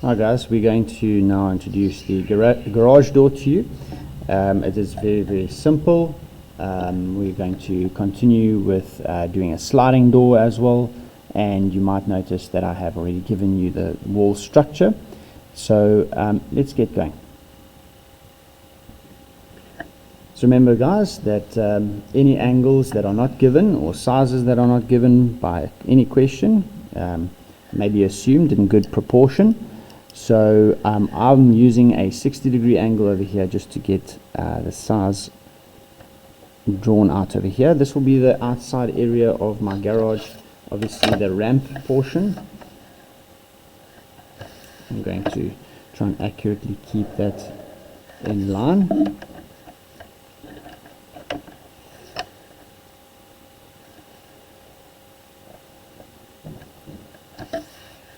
Hi guys, we're going to now introduce the garage door to you. It is very simple. We're going to continue with doing a sliding door as well, and you might notice that I have already given you the wall structure. So let's get going. So remember guys that any angles that are not given or sizes that are not given by any question may be assumed in good proportion. So I'm using a 60-degree angle over here just to get the size drawn out over here. This will be the outside area of my garage, obviously the ramp portion. I'm going to try and accurately keep that in line.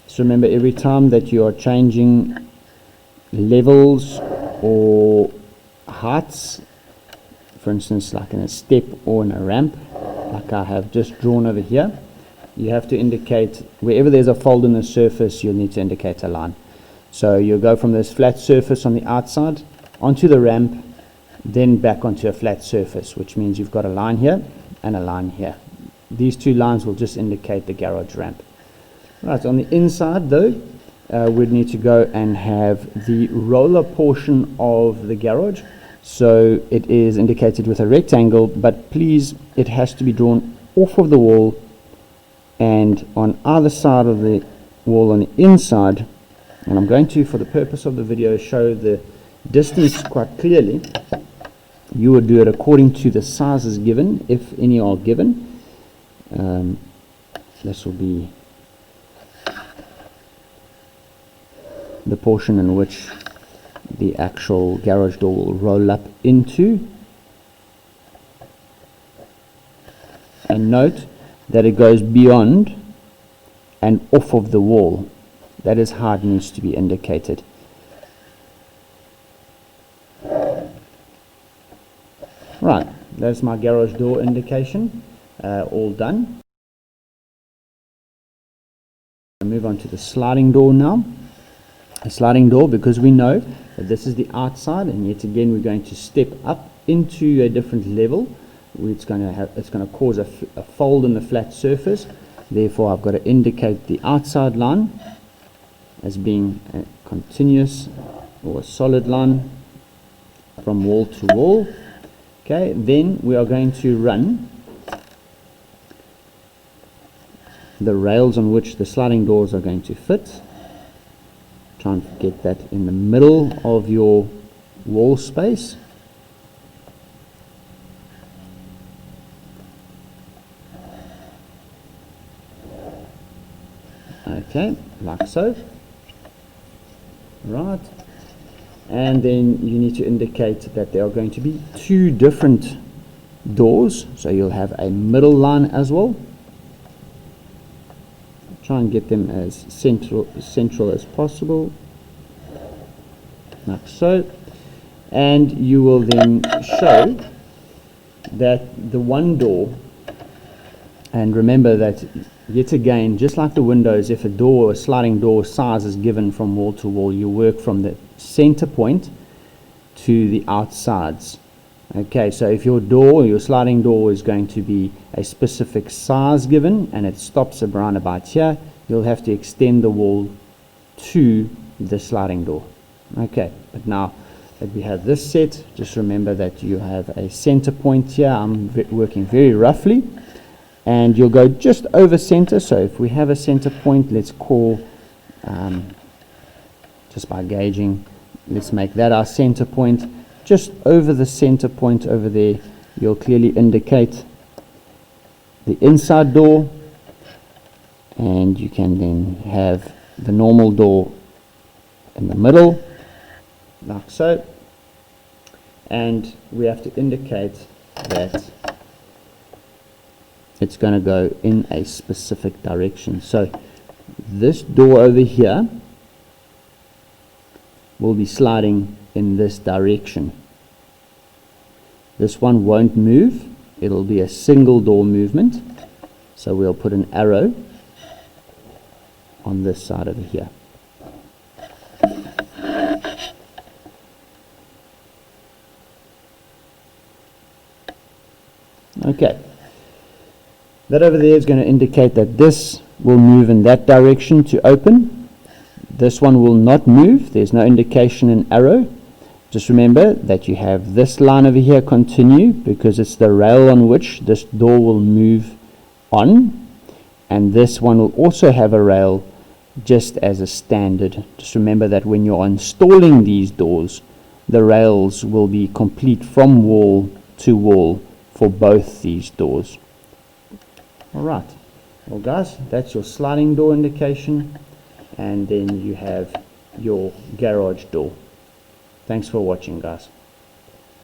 So remember, every time that you are changing levels or heights, for instance like in a step or in a ramp like I have just drawn over here, you have to indicate wherever there's a fold in the surface, you'll need to indicate a line. So you'll go from this flat surface on the outside onto the ramp, then back onto a flat surface, which means you've got a line here and a line here. These two lines will just indicate the garage ramp. Right, on the inside though, we'd need to go and have the roller portion of the garage. So it is indicated with a rectangle, but please, it has to be drawn off of the wall and on either side of the wall on the inside. And I'm going to, for the purpose of the video, show the distance quite clearly. You would do it according to the sizes given, if any are given. This will be the portion in which the actual garage door will roll up into. And note that it goes beyond and off of the wall. That is how it needs to be indicated. Right, that's my garage door indication, all done. I move on to the sliding door now. A sliding door, because we know that this is the outside, and yet again we're going to step up into a different level. It's going to cause a fold in the flat surface. Therefore, I've got to indicate the outside line as being a continuous or a solid line from wall to wall. Okay, then we are going to run the rails on which the sliding doors are going to fit. Try and get that in the middle of your wall space. Okay, like so. Right. And then you need to indicate that there are going to be two different doors. So you'll have a middle line as well. Try and get them as central as possible, like so. And you will then show that the one door, and remember that yet again, just like the windows, if a door or a sliding door size is given from wall to wall, you work from the center point to the outsides. Okay, so if your door or your sliding door is going to be a specific size given and it stops around about here, you'll have to extend the wall to the sliding door. Okay, but now that we have this set, just remember that you have a center point here. I'm working very roughly, and you'll go just over center. So if we have a center point, let's call, just by gauging, let's make that our center point. Just over the center point over there, you'll clearly indicate the inside door, and you can then have the normal door in the middle, like so. And we have to indicate that it's going to go in a specific direction. So this door over here will be sliding in this direction. This one won't move, it'll be a single door movement. So we'll put an arrow on this side over here. Okay. That over there is going to indicate that this will move in that direction to open. This one will not move. There's no indication in arrow. Just remember that you have this line over here continue because it's the rail on which this door will move on, and this one will also have a rail just as a standard. Just remember that when you're installing these doors, the rails will be complete from wall to wall for both these doors. Alright, well guys, that's your sliding door indication, and then you have your garage door. Thanks for watching, guys.